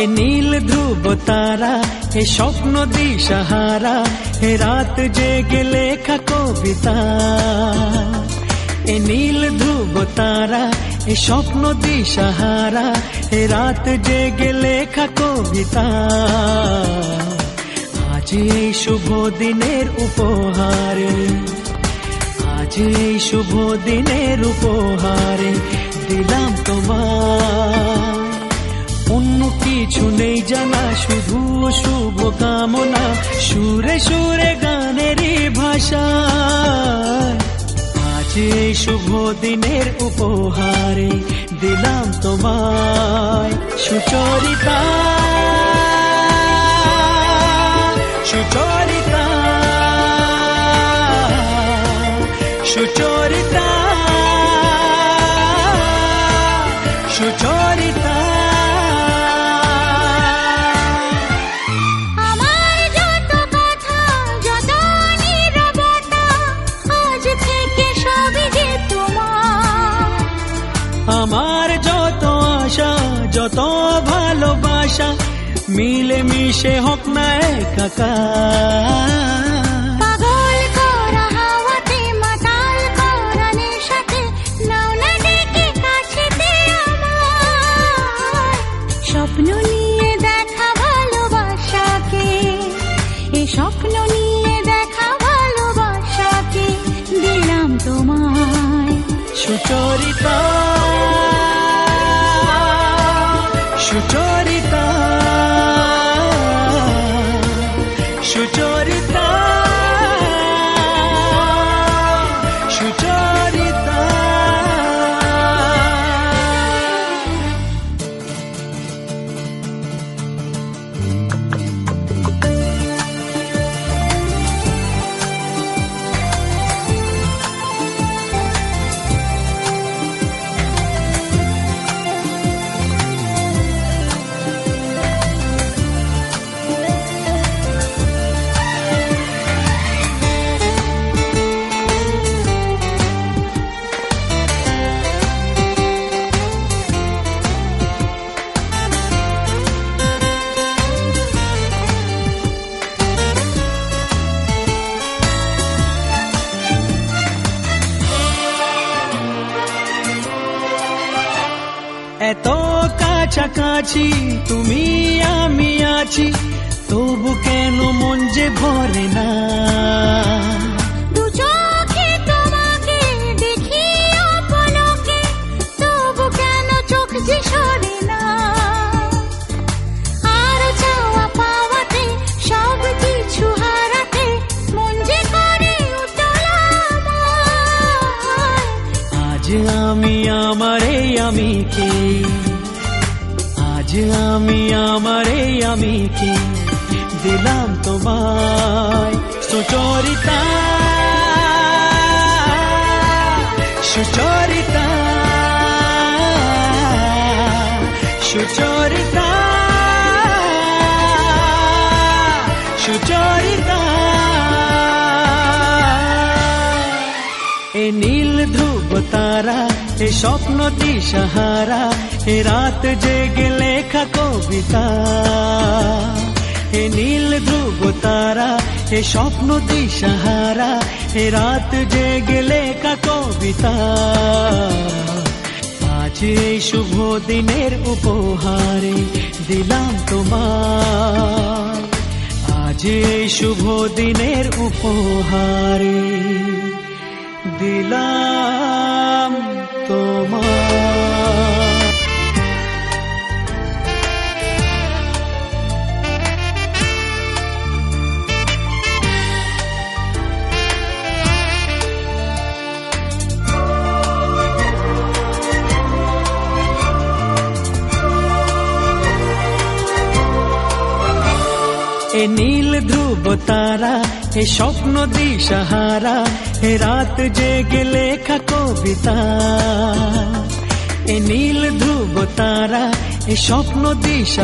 এ নীল ধ্রুব তারা, এ স্বপ্ন দিশাহারা, এ রাত জেগে লেখা কবিতা। এ নীল ধ্রুব তারা, এ স্বপ্ন দিশাহারা, এ রাত জেগে লেখা কবিতা। আজ এই শুভ দিনের উপহারে, আজ এই শুভ দিনের উপহারে দিলাম তোমায়। অন্য কিছু নেই জানা, শুধু শুভ কামনা, সুরে সুরে গানেরই ভাষা। আজ এই শুভ দিনের উপহারে দিলাম তোমায়। সুচরিতা, সুচরিতা, সুচরিতা, সুচরিতা। আমার যত আশা, যত ভালোবাসা, মিলে মিশে হোক না একাকার। পাগল করা হাওয়াতে, মাতাল করা নেশাতে, নাও না ডেকে কাছেতে আমার। স্বপ্ন নিয়ে দেখা ভালোবাসাকে, এই স্বপ্ন নিয়ে দেখা ভালোবাসাকে দিলাম তোমায়। সুচরিতা, সুচরিতা, সুচরিতা, সুচরিতা। এত কাছাকাছি তুমি আমি আছি, তবু কেন মন যে ভরে না। দু চোখে তোমাকে দেখি অপলকে, তবু কেন চোখ যে সরে না। আর চাওয়া পাওয়াতে, সব কিছু হারাতে, মন যে করে উতলা আমার। আজ আমি আমার এই আমিকে, আজ আমি আমার এই আমিকে দিলাম তোমায়। সুচরিতা, সুচরিতা, সুচরিতা, সুচরিতা। এ নীল ধ্রুব তারা, এ স্বপ্ন দিশাহারা, এ রাত জেগে লেখা কবিতা। এ নীল ধ্রুব তারা, এ স্বপ্ন দিশাহারা, এ রাত জেগে লেখা কবিতা। আজ এই শুভ দিনের উপহারে দিলাম তোমায়। আজ এই শুভ দিনের উপহারে দিলাম তোমায়। এ নীল ধ্রুব তারা, এ স্বপ্ন দিশাহারা, এ রাত জেগে লেখা কবিতা। এ নীল ধ্রুব তারা, এ স্বপ্ন দিশা।